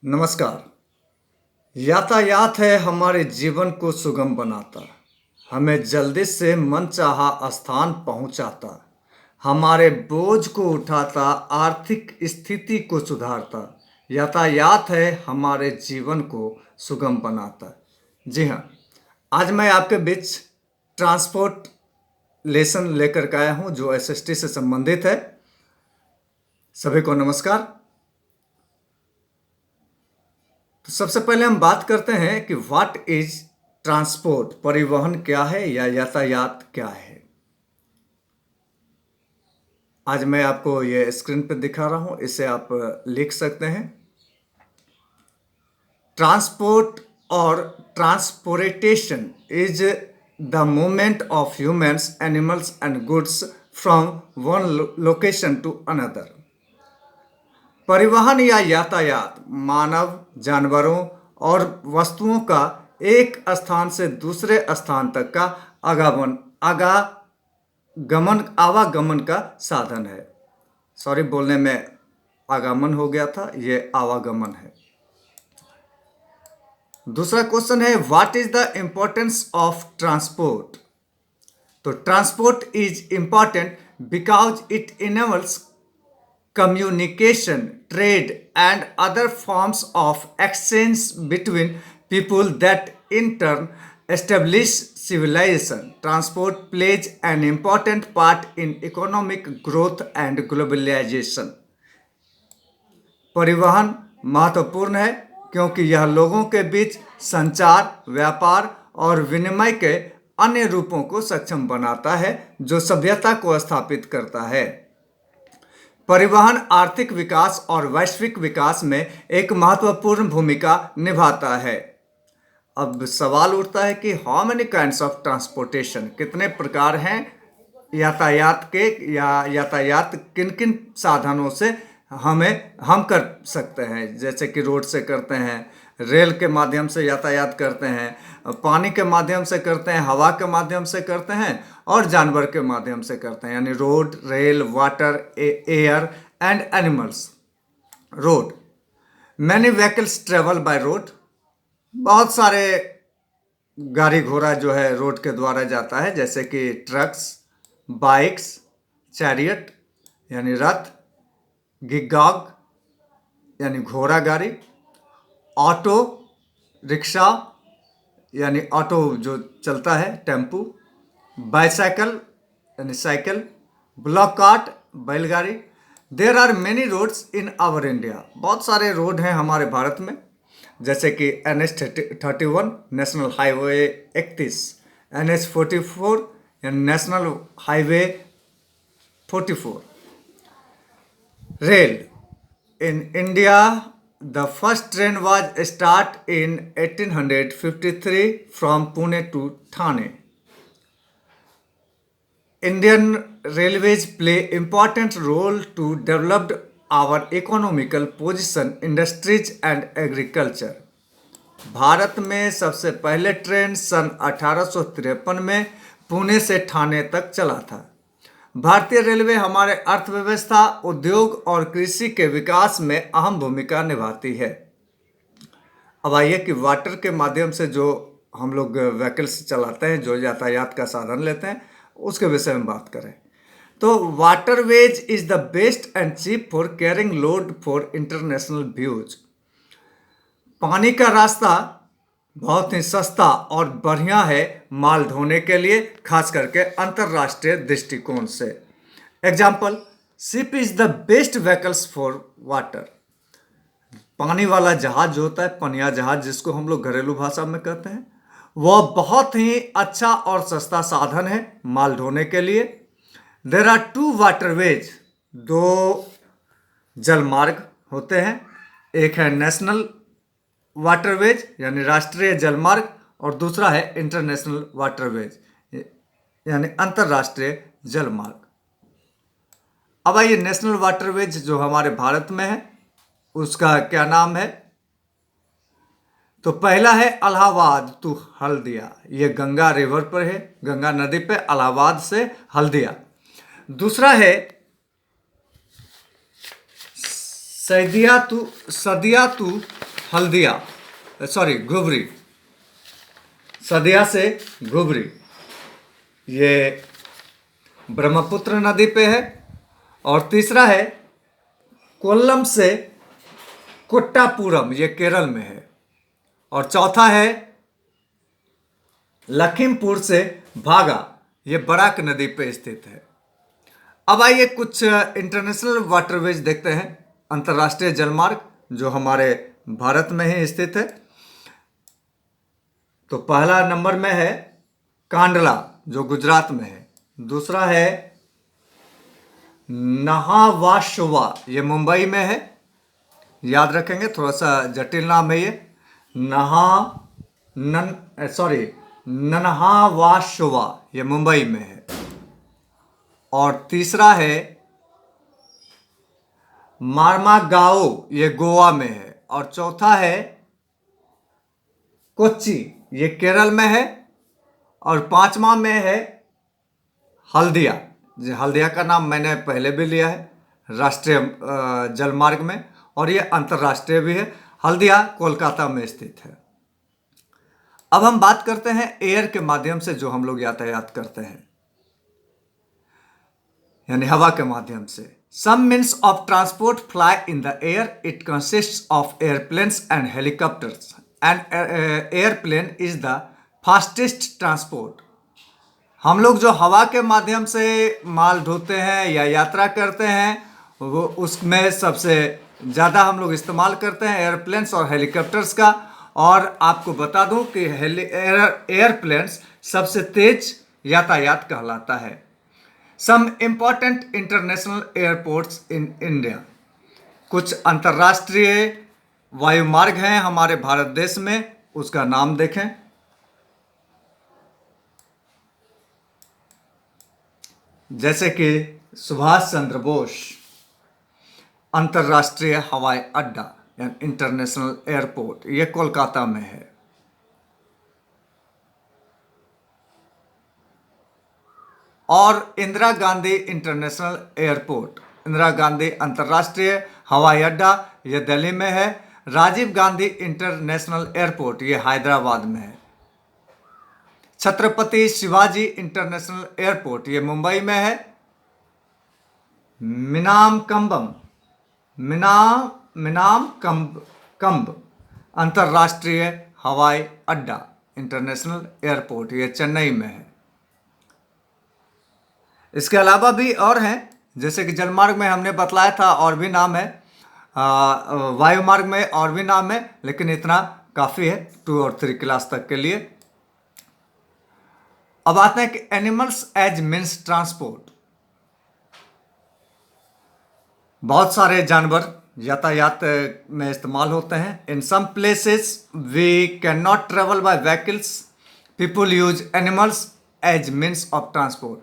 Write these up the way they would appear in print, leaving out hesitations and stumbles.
नमस्कार। यातायात है हमारे जीवन को सुगम बनाता, हमें जल्दी से मनचाहा स्थान पहुंचाता, हमारे बोझ को उठाता, आर्थिक स्थिति को सुधारता। यातायात है हमारे जीवन को सुगम बनाता। जी हाँ, आज मैं आपके बीच ट्रांसपोर्ट लेसन लेकर के आया हूँ जो एसएसटी से संबंधित है। सभी को नमस्कार। तो सबसे पहले हम बात करते हैं कि व्हाट इज ट्रांसपोर्ट, परिवहन क्या है या यातायात क्या है। आज मैं आपको ये स्क्रीन पर दिखा रहा हूं, इसे आप लिख सकते हैं। ट्रांसपोर्ट और transportation is the movement of humans, animals and goods from one location to another. परिवहन या यातायात मानव, जानवरों और वस्तुओं का एक स्थान से दूसरे स्थान तक का आवागमन का साधन है। सॉरी, बोलने में आगमन हो गया था, ये आवागमन है। दूसरा क्वेश्चन है what is the importance of transport. तो transport is important because it enables communication, trade, and other forms of exchange between people that in turn establish civilization. Transport plays an important part in economic growth and globalization. परिवहन महत्वपूर्ण है क्योंकि यह लोगों के बीच संचार, व्यापार और विनिमय के अन्य रूपों को सक्षम बनाता है जो सभ्यता को स्थापित करता है। परिवहन आर्थिक विकास और वैश्विक विकास में एक महत्वपूर्ण भूमिका निभाता है। अब सवाल उठता है कि how many kinds of transportation, कितने प्रकार हैं यातायात के, या यातायात किन किन साधनों से हम कर सकते हैं। जैसे कि रोड से करते हैं, रेल के माध्यम से यातायात करते हैं, पानी के माध्यम से करते हैं, हवा के माध्यम से करते हैं और जानवर के माध्यम से करते हैं। यानी road, rail, water, air and animals. Road, many vehicles travel by road. बहुत सारे गाड़ी घोड़ा जो है रोड के द्वारा जाता है, जैसे कि ट्रक्स, बाइक्स, चैरियट यानी रथ, गिगाग यानी घोड़ा गाड़ी, ऑटो रिक्शा यानी ऑटो जो चलता है, टेम्पू, बाईसाइकिल यानी साइकिल, ब्लॉक कार्ट बैलगाड़ी। There are many roads in our India. बहुत सारे रोड हैं हमारे भारत में, जैसे कि NH-31 नेशनल हाईवे 31, NH-44 यानी national highway 44। Rail, in India the first train was start in 1853 from Pune to Thane. Indian railways play important role to develop our economical position, industries and agriculture. Bharat में सबसे पहले train सन 1853 में पुणे से ठाणे तक चला था। भारतीय रेलवे हमारे अर्थव्यवस्था, उद्योग और कृषि के विकास में अहम भूमिका निभाती है। अब आइए कि वाटर के माध्यम से जो हम लोग व्हीकल्स चलाते हैं, जो यातायात का साधन लेते हैं, उसके विषय में बात करें तो waterways is the best and cheap for carrying load for international views. पानी का रास्ता बहुत ही सस्ता और बढ़िया है माल ढोने के लिए, खास करके अंतरराष्ट्रीय दृष्टिकोण से। Example, ship is the best vehicles for water. पानी वाला जहाज जो होता है, पनिया जहाज जिसको हम लोग घरेलू भाषा में कहते हैं, वह बहुत ही अच्छा और सस्ता साधन है माल ढोने के लिए। देर आर 2 वाटरवेज, 2 जलमार्ग होते हैं। एक है नेशनल वाटरवेज यानी राष्ट्रीय जलमार्ग, और दूसरा है इंटरनेशनल वाटरवेज यानी अंतरराष्ट्रीय जलमार्ग। अब आइए नेशनल वाटरवेज जो हमारे भारत में है उसका क्या नाम है। तो पहला है इलाहाबाद टू हल्दिया, ये गंगा रिवर पर है, गंगा नदी पे, इलाहाबाद से हल्दिया। दूसरा है सदिया टू हल्दिया, सॉरी घुबरी, सदिया से घुबरी, ये ब्रह्मपुत्र नदी पे है। और तीसरा है कोल्लम से कोट्टापुरम, ये केरल में है। और चौथा है लखीमपुर से भागा, ये बराक नदी पे स्थित है। अब आइए कुछ इंटरनेशनल वाटरवेज देखते हैं, अंतर्राष्ट्रीय जलमार्ग जो हमारे भारत में ही स्थित है। तो पहला नंबर में है कांडला जो गुजरात में है। दूसरा है नहावाशवा, ये मुंबई में है, याद रखेंगे, थोड़ा सा जटिल नाम है ये। नन्हावाशवा, ये मुंबई में है। और तीसरा है मार्मागाओ, ये गोवा में है। और चौथा है कोच्चि, ये केरल में है। और पांचवा में है हल्दिया। हल्दिया का नाम मैंने पहले भी लिया है राष्ट्रीय जलमार्ग में, और ये अंतर्राष्ट्रीय भी है। हल्दिया कोलकाता में स्थित है। अब हम बात करते हैं एयर के माध्यम से जो हम लोग यातायात करते हैं, यानी हवा के माध्यम से। Some means of transport fly in the air. It consists of airplanes and helicopters. And airplane is the fastest transport. हम लोग जो हवा के माध्यम से माल ढोते हैं या यात्रा करते हैं, वो उसमें सबसे ज़्यादा हम लोग इस्तेमाल करते हैं एयरप्लेन्स और हेलीकॉप्टर्स का। और आपको बता दूं कि एयरप्लेन्स सबसे तेज यातायात कहलाता है। Some important international airports in India. कुछ अंतर्राष्ट्रीय वायुमार्ग हैं हमारे भारत देश में, उसका नाम देखें। जैसे कि सुभाष चंद्र बोस अंतर्राष्ट्रीय हवाई अड्डा या इंटरनेशनल एयरपोर्ट, ये कोलकाता में है। और इंदिरा गांधी इंटरनेशनल एयरपोर्ट, इंदिरा गांधी अंतर्राष्ट्रीय हवाई अड्डा, ये दिल्ली में है। राजीव गांधी इंटरनेशनल एयरपोर्ट, ये हैदराबाद में है। छत्रपति शिवाजी इंटरनेशनल एयरपोर्ट, ये मुंबई में है। मिनाम कंब अंतर्राष्ट्रीय हवाई अड्डा इंटरनेशनल एयरपोर्ट, ये चेन्नई में है। इसके अलावा भी और हैं, जैसे कि जलमार्ग में हमने बतलाया था और भी नाम है, वायुमार्ग में और भी नाम है, लेकिन इतना काफ़ी है 2 और 3 क्लास तक के लिए। अब आते हैं कि एनिमल्स एज मीन्स ट्रांसपोर्ट। बहुत सारे जानवर यातायात में इस्तेमाल होते हैं। In some places we can not travel by vehicles, people use animals as means of transport.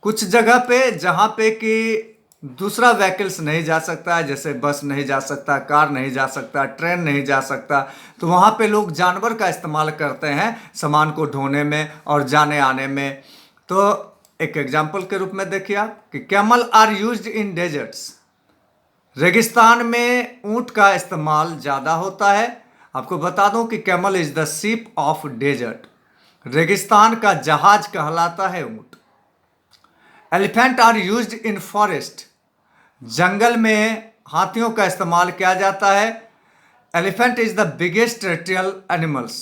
कुछ जगह पे जहाँ पे कि दूसरा व्हीकल्स नहीं जा सकता है, जैसे बस नहीं जा सकता, कार नहीं जा सकता, ट्रेन नहीं जा सकता, तो वहाँ पे लोग जानवर का इस्तेमाल करते हैं सामान को ढोने में और जाने आने में। तो एक एग्जाम्पल के रूप में देखिए आप कि camel are used in deserts. रेगिस्तान में ऊँट का इस्तेमाल ज़्यादा होता है। आपको बता दूं कि camel is the ship of desert, रेगिस्तान का जहाज कहलाता है ऊँट। Elephant are used in forest, जंगल में हाथियों का इस्तेमाल किया जाता है। Elephant is the biggest territorial animals,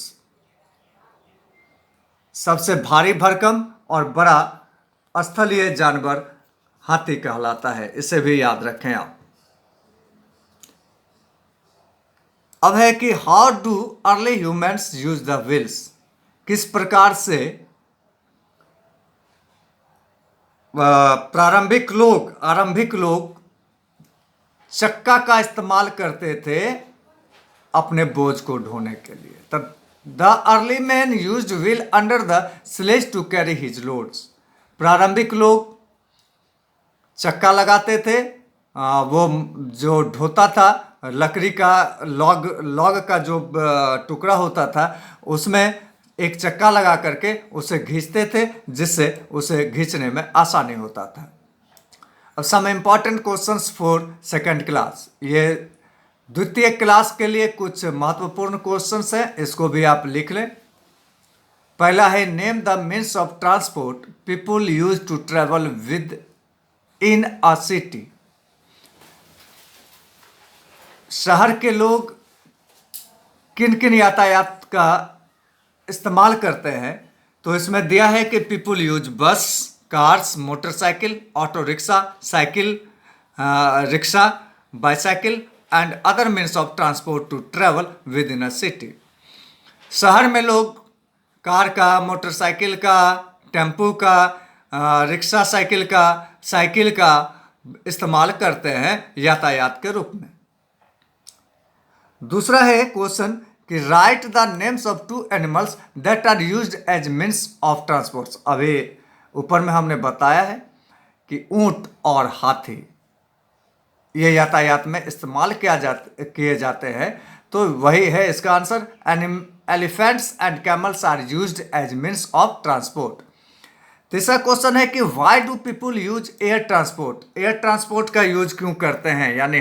सबसे भारी भरकम और बड़ा स्थलीय जानवर हाथी कहलाता है, इसे भी याद रखें आप। अब है कि how do early humans use the wheels, किस प्रकार से आरंभिक लोग चक्का का इस्तेमाल करते थे अपने बोझ को ढोने के लिए। तब the early man used wheel under the sledge to carry his loads. प्रारंभिक लोग चक्का लगाते थे, वो जो ढोता था लकड़ी का लॉग का जो टुकड़ा होता था, उसमें एक चक्का लगा करके उसे खींचते थे, जिससे उसे खींचने में आसानी होता था। अब some important questions for second class, ये द्वितीय क्लास के लिए कुछ महत्वपूर्ण क्वेश्चंस हैं, इसको भी आप लिख लें। पहला है, name the means of transport people use to travel within a city. शहर के लोग किन किन यातायात का इस्तेमाल करते हैं, तो इसमें दिया है कि people use bus, cars, motorcycle, auto rickshaw, cycle, rickshaw, bicycle and other means of transport to travel within a city. शहर में लोग कार का, मोटरसाइकिल का, टेम्पू का, रिक्शा साइकिल का, साइकिल का इस्तेमाल करते हैं यातायात के रूप में। दूसरा है क्वेश्चन कि write the names of two animals that are used as means of transport. अभी ऊपर में हमने बताया है कि ऊंट और हाथी ये यातायात में इस्तेमाल किए जाते हैं, तो वही है इसका answer. Elephants and camels are used as means of transport. तीसरा क्वेश्चन है कि why do people use air transport. Air transport का यूज क्यों करते हैं, यानी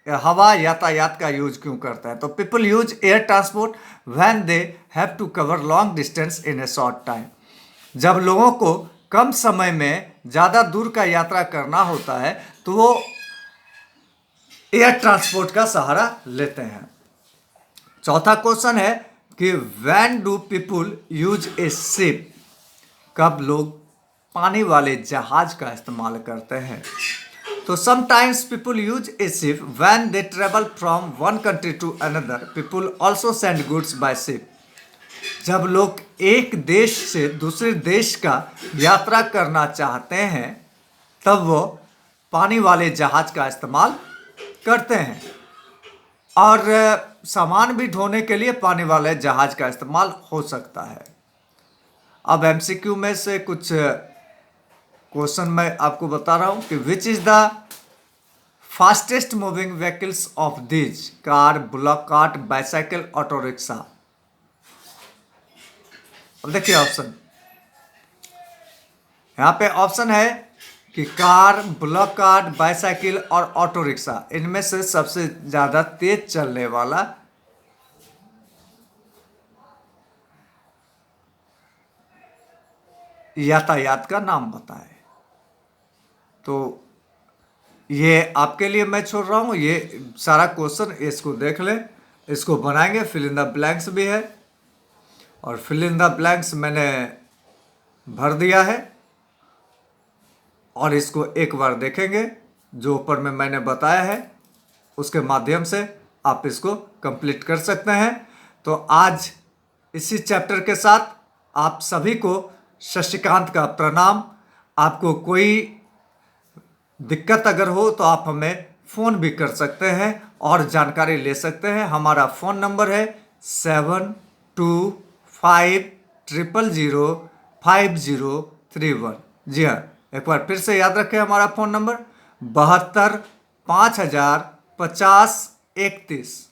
हवा यातायात का यूज क्यों करते हैं। तो people use air transport when they have to cover long distance in a short time. जब लोगों को कम समय में ज़्यादा दूर का यात्रा करना होता है तो वो एयर ट्रांसपोर्ट का सहारा लेते हैं। चौथा क्वेश्चन है कि when do people use a ship. कब लोग पानी वाले जहाज का इस्तेमाल करते हैं। तो sometimes people use a ship when they travel from one country to another. People also send goods by ship. जब लोग एक देश से दूसरे देश का यात्रा करना चाहते हैं तब वो पानी वाले जहाज का इस्तेमाल करते हैं, और सामान भी ढोने के लिए पानी वाले जहाज का इस्तेमाल हो सकता है। अब एमसीक्यू में से कुछ क्वेश्चन मैं आपको बता रहा हूं कि which is the fastest moving vehicles of these. Car, bullock cart, bicycle, auto rickshaw. अब देखिए ऑप्शन, यहां पे ऑप्शन है कि कार, ब्लॉक कार्ट, बाईसाइकिल और ऑटो रिक्शा, इनमें से सबसे ज्यादा तेज चलने वाला यातायात का नाम बताएं। तो ये आपके लिए मैं छोड़ रहा हूं, ये सारा क्वेश्चन इसको देख लें, इसको बनाएंगे। फिल इन द ब्लैंक्स भी है और फिल इन द ब्लैंक्स मैंने भर दिया है, और इसको एक बार देखेंगे जो ऊपर में मैंने बताया है, उसके माध्यम से आप इसको कंप्लीट कर सकते हैं। तो आज इसी चैप्टर के साथ आप सभी को शशिकांत का प्रणाम। आपको कोई दिक्कत अगर हो तो आप हमें फ़ोन भी कर सकते हैं और जानकारी ले सकते हैं। हमारा फ़ोन नंबर है 7250050531। जी हाँ, एक बार फिर से याद रखें हमारा फ़ोन नंबर 72 5050 31।